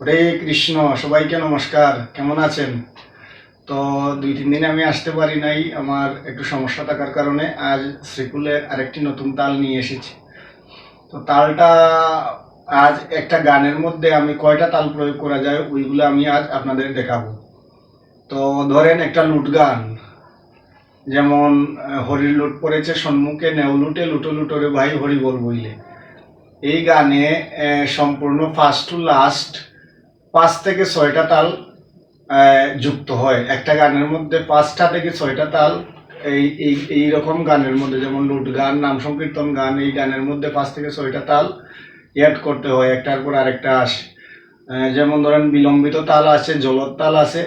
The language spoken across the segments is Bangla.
হরে কৃষ্ণ, সবাইকে নমস্কার। কেমন আছেন? তো 2-3 দিন আমি আসতে পারি নাই, আমার একটু সমস্যা থাকার কারণে আজ শ্রীকুলের আরেকটি নতুন তাল নিয়ে এসেছি। তো তালটা আজ একটা গানের মধ্যে আমি কয়টা তাল প্রয়োগ করা যায় ওইগুলো আমি আজ আপনাদের দেখাবো। তো ধরেন একটা লুট গান, যেমন হরির লুট পড়েছে সম্মুখে, নেও লুটে লুটো লুটোরে ভাই হরি বল বইলে। এই গানে সম্পূর্ণ ফার্স্ট টু লাস্ট 5 থেকে 6টা তাল যুক্ত হয়। একটা গানের মধ্যে 5টা থেকে 6টা তাল এই এই এইরকম গানের মধ্যে, যেমন লুট গান, নাম সংকীর্তন গান, এই গানের মধ্যে 5 থেকে 6টা তাল অ্যাড করতে হয়, একটার পর আরেকটা আসে। যেমন ধরেন বিলম্বিত তাল আছে, জলদ তাল আছে,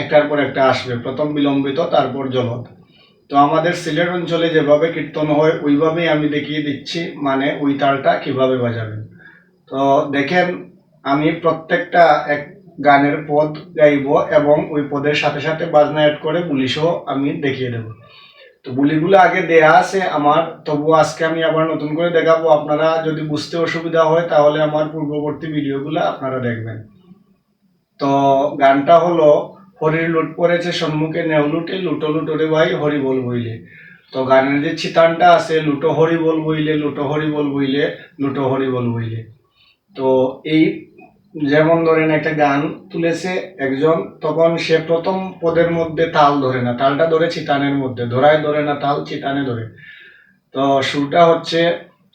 একটার পর একটা আসবে, প্রথম বিলম্বিত তারপর জলদ। তো আমাদের সিলেট অঞ্চলে যেভাবে কীর্তন হয় ওইভাবেই আমি দেখিয়ে দিচ্ছি, মানে ওই তালটা কিভাবে বাজাবেন। তো দেখেন, আমি প্রত্যেকটা এক গানের পদ গাইব এবং ওই পদের সাথে সাথে বাজনা অ্যাড করে বুলি সহ আমি দেখিয়ে দেব। তো বুলিগুলো আগে দেয়া আছে আমার, তবু আজকে আমি আবার নতুন করে দেখাবো। আপনারা যদি বুঝতে অসুবিধা হয় তাহলে আমার পূর্ববর্তী ভিডিওগুলো আপনারা দেখবেন। তো গানটা হলো, হরির লুট পড়েছে সম্মুখে, নেও লুটে লুটো লুটোরে ভাই হরি বল বইলে। তো গানের যে চিতানটা আছে, লুটো হরি বল বইলে, লুটো হরি বল বইলে, লুটো হরি বল বইলে। তো এই, যেমন ধরেন একটা গান তুলেছে একজন, তখন সে প্রথম পদের মধ্যে তাল ধরে না, তালটা ধরে চিতানের মধ্যে, ধরায় ধরে না তাল, চিতানে ধরে। তো সুরটা হচ্ছে,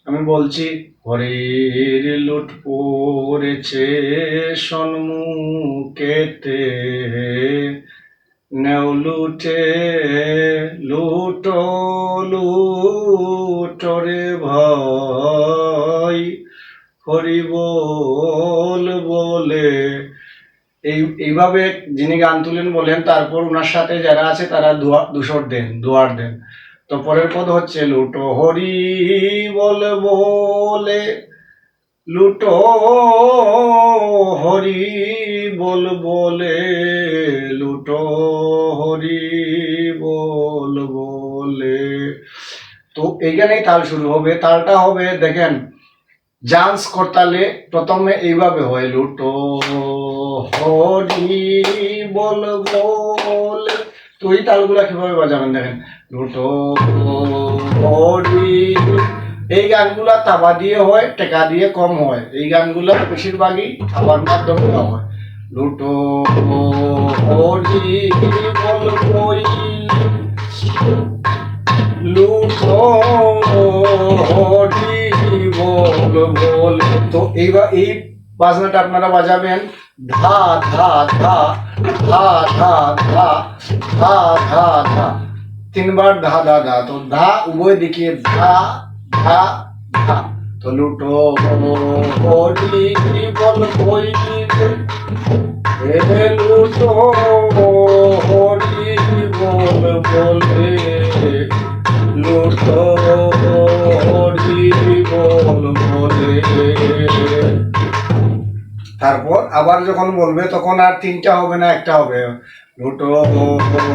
আমি বলছি, হরির লুট পড়েছে সন্মুখেতে, নেও লুটে লুটো লুটোরে ভাই হরি বল বলে। এইভাবে যিনি গান তুলেন বলেন, তারপর ওনার সাথে যারা আছে তারা দুসর দেন, দুয়ার দেন। তো পরের পদ হচ্ছে, লুটো হরি বল বলে, লুটো হরি বল বলে, লুটো হরি বল বলে। তো এইখানেই তাল শুরু হবে। তালটা হবে, দেখেন, জান্স করতালে প্রথমে এইভাবে হয়, লুটো হরি বল বলে। তো এই তালগুলা কিভাবে বাজাবেন দেখেন, লুটো হরি। এই গানগুলা তাবা দিয়ে হয়, টেকা দিয়ে কম হয়। এই গানগুলা বেশিরভাগই তাবার মাধ্যমে হয়। লুটো হরি বল বই, লুটো হরি বল বল। তো এইবার এই বাজনাটা আপনারা বাজাবেন, ধা ধা ধা ধা ধা ধা ধা ধা ধা, 3বার ধা ধা ধা। তো ধা উভয় দিকে, ধা ধা ধা। তো লুটো হরি বল বই, লুটো হরি বল বলে, লুটো হরি বল বলে। তারপর আবার যখন বলবে তখন আর 3টা হবে না, একটা হবে, লুটো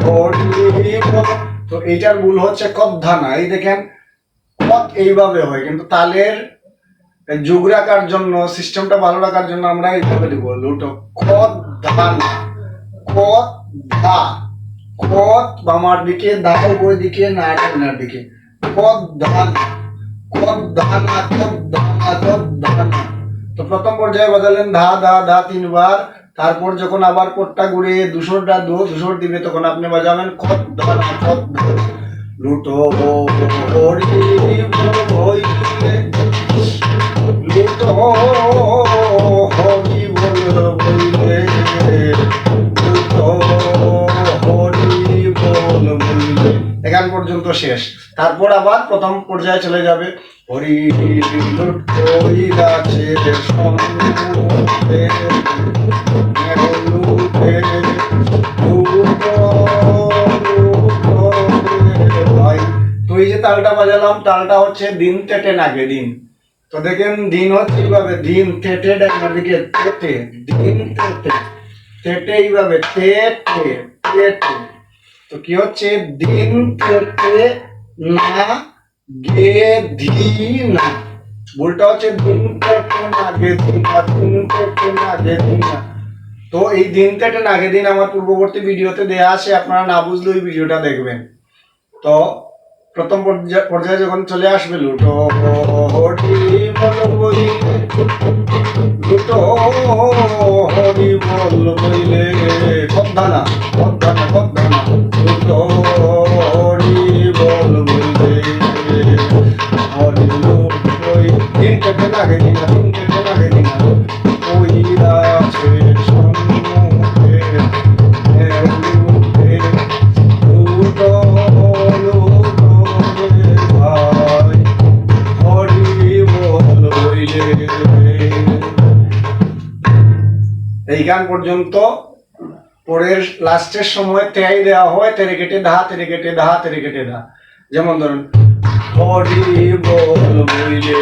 হরি বল। তো এইটার ভুল হচ্ছে কদ্ধানা। এই দেখেন, কত এইভাবে হয়, কিন্তু তালের যোগ রাখার জন্য, সিস্টেমটা ভালো রাখার জন্য আমরা এইভাবে দিব, লুটো কদ্ধানা, কত ধা, কত বামার দিকে, ধা উপরের দিকে, না ডানার দিকে, কত ধানা, কত ধানা, কত ধানা, কত ধানা। তো প্রথম পর্যায়ে বাজালেন ধা ধা ধা 3বার। তারপর যখন আবার পটটা ঘুরে দুসরটা দুসর দিবে, তখন আপনি বাজাবেন কত ধানা, কত ধানা। লুটো হরি বল বইলে, লুটো হরি বল বইলে, লুটো হরি বল বইলে। এখান পর্যন্ত শেষ। তারপর আবার প্রথম পর্যায়ে চলে যাবে, হরি লুট কইরাছে সম্মুখে, নেও লুটে লুটো লুটোরে ভাই। তো এই যে তালটা বাজালাম, তালটা হচ্ছে দিন তেটে নাগে দিন। তো দেখেন, দিন হচ্ছে এইভাবে, দিন তেটে ডাকনার দিকে, তেটে দিন তেটে, তেটে এইভাবে, তেটে তেটে। তো কি হচ্ছে, দিন তেটে না গে ধি না। ভুলটা হচ্ছে, দিন তেটে না গে ধি না, দিন তেটে না গে তো এই দিন থেকে নাগে দিন আমার পূর্ববর্তী ভিডিওতে দেয়া আছে, আপনারা না বুঝলে ওই ভিডিওটা দেখবেন। তো প্রথম পর্যায়ে যখন চলে আসবে লুটো হরি বল বইলে, লুটো হরি বল বইলে, কদ্দানা কদ্দানা কদ্দানা, লুটো হরি বল বইলে, হরি লুটোই দিন কেটে লাগে দিনা, দিন কেটে লাগে দিনা, ওই আছে সম্মুখে লুটে, লুটো লুটো রে ভাই, হরি বল বইলে। এই গান পর্যন্ত পরের লাস্টের সময় তেয়াই দেওয়া হয়, তেরে কেটে ধা তেরে কেটে ধা তেরে কেটে ধা। যেমন ধরুন হরি বল বইলে,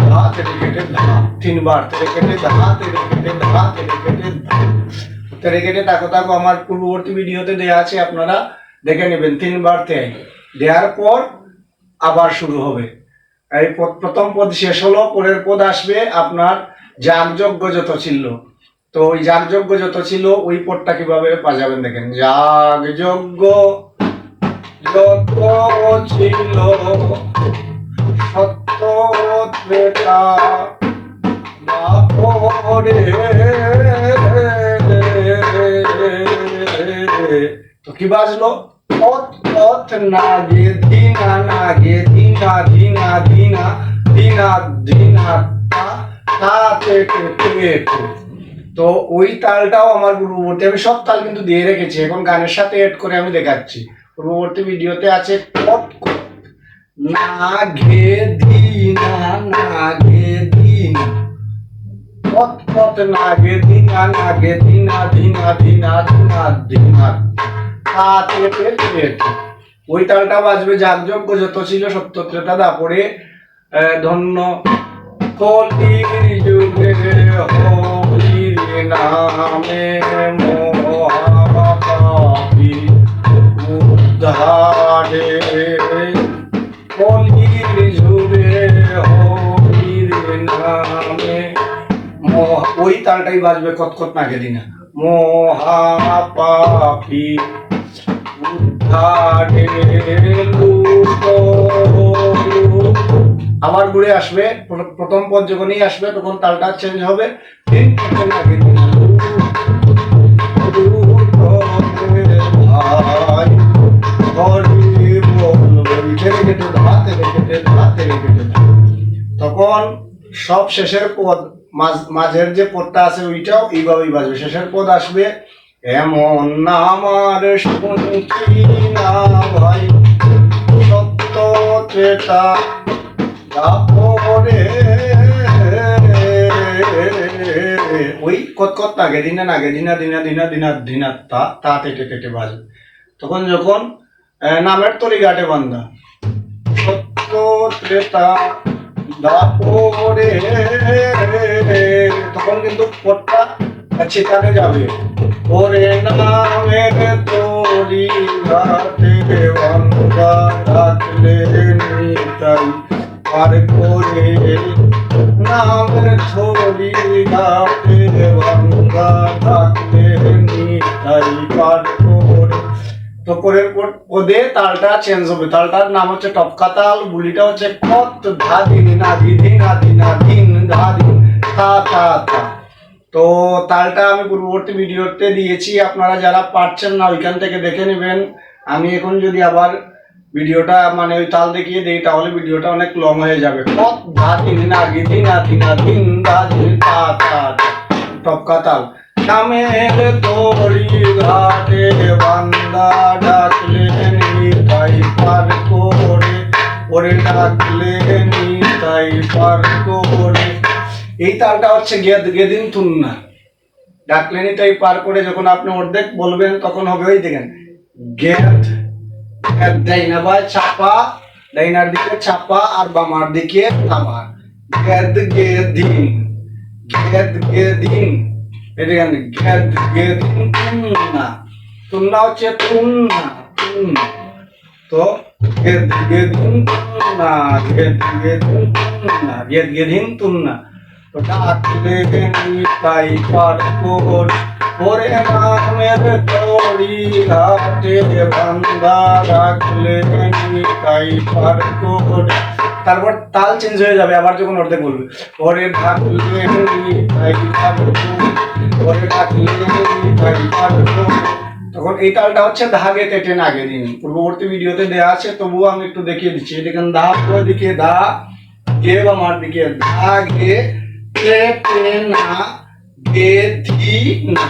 ধা তেরে কেটে ধা, 3 বার তেরে কেটে ধা তেরে কেটে ধা তেরে কেটে ধা। তেরে কেটে তাকো তাকো আমার পূর্ববর্তী ভিডিওতে দেওয়া আছে, আপনারা দেখে নেবেন। 3 বার তেয়াই দেওয়ার পর আবার শুরু হবে। এই প্রথম পদ শেষ হলো, পরের পদ আসবে আপনার যাগযজ্ঞ যত ছিল। তো ওই যাগযজ্ঞ যত ছিল ওই পদটা কিভাবে বাজাবেন দেখেন। যাগযজ্ঞ যত ছিল সত্য ত্রেতা দ্বাপরে, তো কি বাজলো? পথ পথ নাগে দিনা নাগে দিনা দিনা দিনা দিনা দিনা তা তা তে তে তে। তো ওই তালটাও আমার পূর্ববর্তী, আমি সব তাল কিন্তু দিয়ে রেখেছি, এখন গানের সাথে এড করে আমি দেখাচ্ছি। পূর্ববর্তী ভিডিওতে আছে পথ না ঘে দিনা না ঘে দিনা, পথ পথ না ঘে দিনা না ঘে দিনা দিনা দিনা দিনা দিনা তাতে পেতে। ওই তালটা বাজবে যাগযজ্ঞ যত ছিল সত্য ত্রেতা দ্বাপরে, ধন্য কলির যুগে হরির নামে মহাপাপী উদ্ধারে, কলির যুগে হরির নামে। ওই তালটাই বাজবে কতকত নাগে দিনা, মহাপাপী উদ্ধারে লুটো। আবার ঘুরে আসবে, প্রথম পদ যখনই আসবে তখন তালটা চেঞ্জ হবে। দিন কেটে লাগে দিনা, ভাই হরি বল বইলে, কেটে ধা তেরে কেটে ধা তেরে কেটে ধা। তখন সব শেষের পদ, মাঝের যে পদটা আছে ওইটাও এইভাবেই বাজবে। শেষের পদ আসবে এমন আমার শুনছি না ভাই সত্য ত্রেতা দ্বাপরে, ওই কত নাগে দিনা নাগে দিনা দিনা দিনা দিনা দিনা তা তা তেটে তেটে বাজবে। তখন যখন নামের তরি ঘাটে বান্ধা সত্য ত্রেতা দ্বাপরে, তখন কিন্তু পদটা ছিটানে যাবে। ওরে নামের তরি ঘাটে বান্ধা রাখলে নিতাই পার করে, নামের তরি ঘাটে বান্ধা রাখলে নিতাই পার করে। তো পরের পদে তালটা চেঞ্জ হবে। তালটার নাম হচ্ছে টপকা তাল, বুলিটা হচ্ছে কত ধা দিন না দিন না দিন না দিন ধা দিন তা তা তা। তো তালটা আমি পূর্ববর্তী ভিডিওতে দিয়েছি, আপনারা যারা পারছেন না ওইখান থেকে দেখে নেবেন। আমি এখন যদি আবার ভিডিওটা মানে ওই তাল দেখিয়ে দিই তাহলে ভিডিওটা অনেক লং হয়ে যাবে। কত ধা দিন না দিন না দিন না দিন ধা দিন তা তা তা, টপকা তাল। নামের তরি ঘাটে বান্দা ডাকলে নিতাই পার করে, ওরে ডাকলে নিতাই পার করে। এই তালটা হচ্ছে গেদ গেদিন তুন্না, ডাকলে নিতাই পার করে। যখন আপনি অর্ধেক বলবেন তখন হবে ওই দেখেন গেদ, ডাইনা বা চাপা, ডাইনার দিকে চাপা আর বামার দিকে থামা, গেদ গেদিন গেদ গেদিন। দেখেন গেদ গেদিন তুন্না, তুন্না হচ্ছে তুন্না তুন্না। তো গেদ গেদিন তুন্না, গেদ গেদিন তুন্না, গেদ গেদিন তুন্না। ডাকলে নিতাই পার করি ওরে নামের তরি ঘাটে বান্দা রাখলে নিতাই পার করি। তারপর তাল চেঞ্জ হয়ে যাবে, আবার যখন অর্ধেক বলবে ওরে ডাকলে নিতাই পার করি ওরে ডাকলে নিতাই পার করি, তখন এই তালটা হচ্ছে ধাগে তেটে নাগে দিন। পূর্ববর্তী ভিডিওতে দেওয়া আছে, তবুও আমি একটু দেখিয়ে দিচ্ছি। দেখেন দা পুরো দিকে দা গে বা মার দিকে দা গে তেটে না গে ধি না,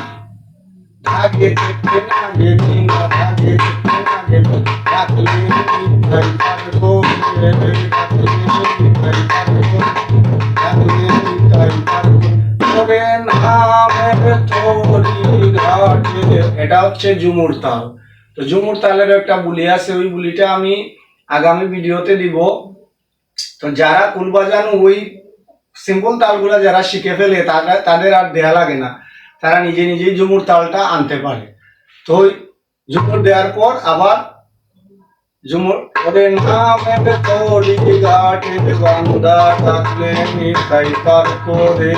ধাগে তেটে না গে ধি না, ধাগে তেটে না গে ধি না, ডাকলে নিতাই পার করি ডাকলে নিতাই পার করি ডাকলে নিতাই পার করি ওরে নামের তরি ঘাটে। এটা হচ্ছে ঝুমুর তাল। তো ঝুমুর তালের একটা বুলি আছে, ওই বুলিটা আমি আগামী ভিডিওতে দিব। তো যারা কুল বাজানো ওই সিম্পল তালগুলা যারা শিখে ফেলে তাদের আর দেয়া লাগে না, তারা নিজে নিজেই ঝুমুর তালটা আনতে পারে। তো ওই ঝুমুর দেওয়ার পর আবার ঝুমুর ওরে নামের তরি ঘাটে বান্দা থাকলে নিতাই পার করে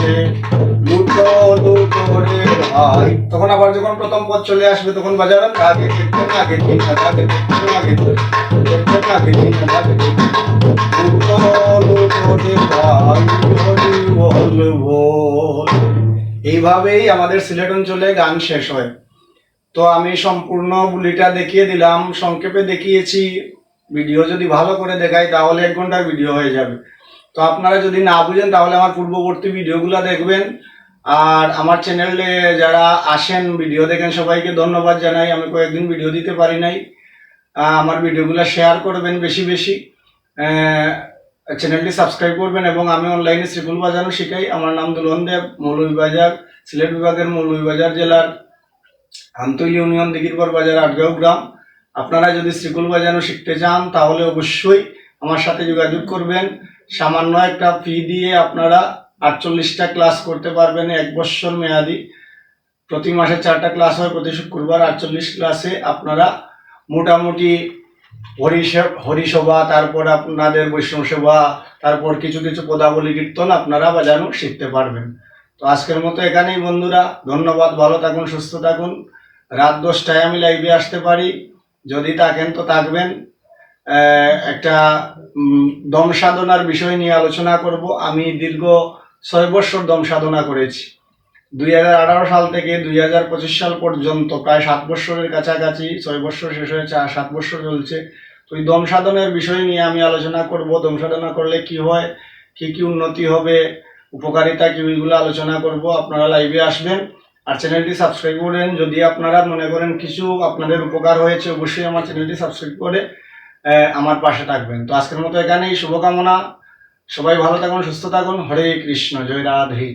লুটো লুটো রে ভাই, তখন আবার যখন প্রথম পদ চলে আসবে তখন বাজাবেন আগে দেখতে না আগে দিন না আগে দেখতে না আগে দেখতে না আগে দিন না আগে লুটো লুটো রে ভাই হরি বল বল। এইভাবেই আমাদের সিলেট অঞ্চলে গান শেষ হয়। তো আমি সম্পূর্ণ বুলিটা দেখিয়ে দিলাম, সংক্ষেপে দেখিয়েছি। ভিডিও যদি ভালো করে দেখাই তাহলে 1 ঘন্টার ভিডিও হয়ে যাবে। তো আপনারা যদি না বুঝেন তাহলে আমার পূর্ববর্তী ভিডিওগুলো দেখবেন। আর আমার চ্যানেলে যারা আসেন ভিডিও দেখেন সবাইকে ধন্যবাদ জানাই। আমি কয়েকদিন ভিডিও দিতে পারি নাই, আমার ভিডিওগুলো শেয়ার করবেন বেশি বেশি, চ্যানেলটি সাবস্ক্রাইব করবেন। এবং আমি অনলাইনে শ্রীকুল বাজানো শিখাই। আমার নাম দুলন দেব, মৌলভীবাজার, সিলেট বিভাগের মৌলভীবাজার জেলার আমতলী ইউনিয়ন, দিঘিরপর বাজার, আটগাঁও গ্রাম। আপনারা যদি শ্রীকুল বাজানো শিখতে চান তাহলে অবশ্যই আমার সাথে যোগাযোগ করবেন। সামান্য একটা ফি দিয়ে আপনারা 48টা ক্লাস করতে পারবেন, 1 বছর মেয়াদি। প্রতি মাসে 4টা ক্লাস হয়, প্রতি শুক্রবার 48 ক্লাসে আপনারা মোটামুটি হরিসভা, তারপর আপনাদের বৈষ্ণব সেবা, তারপর কিছু কিছু পদাবলী কীর্তন আপনারা বাজানো শিখতে পারবেন। তো আজকের মতো এখানেই বন্ধুরা, ধন্যবাদ। ভালো থাকুন, সুস্থ থাকুন। রাত 10টায় আমি লাইভে আসতে পারি, যদি থাকেন তো থাকবেন। একটা দম সাধনার বিষয় নিয়ে আলোচনা করব। আমি দীর্ঘ 6 বছর দম সাধনা করেছি, 2018 সাল থেকে 2025 সাল পর্যন্ত, প্রায় 7 বছরের কাছাকাছি। 6 বছর শেষ হয়েছে, 7 বছর চলছে। তো এই দম সাধনের বিষয় নিয়ে আমি আলোচনা করব। দম সাধনা করলে কি হয়, কি কি উন্নতি হবে, উপকারিতা কি, ওইগুলো আলোচনা করব। আপনারা লাইভে আসবেন আর চ্যানেলটি সাবস্ক্রাইব করেন। যদি আপনারা মনে করেন কিছু আপনাদের উপকার হয়েছে, অবশ্যই আমার চ্যানেলটি সাবস্ক্রাইব করে আমার পাশে থাকবেন। তো আজকের মতো এখানেই, শুভকামনা। সবাই ভালো থাকুন, সুস্থ থাকুন। হরে কৃষ্ণ, জয় রাধে।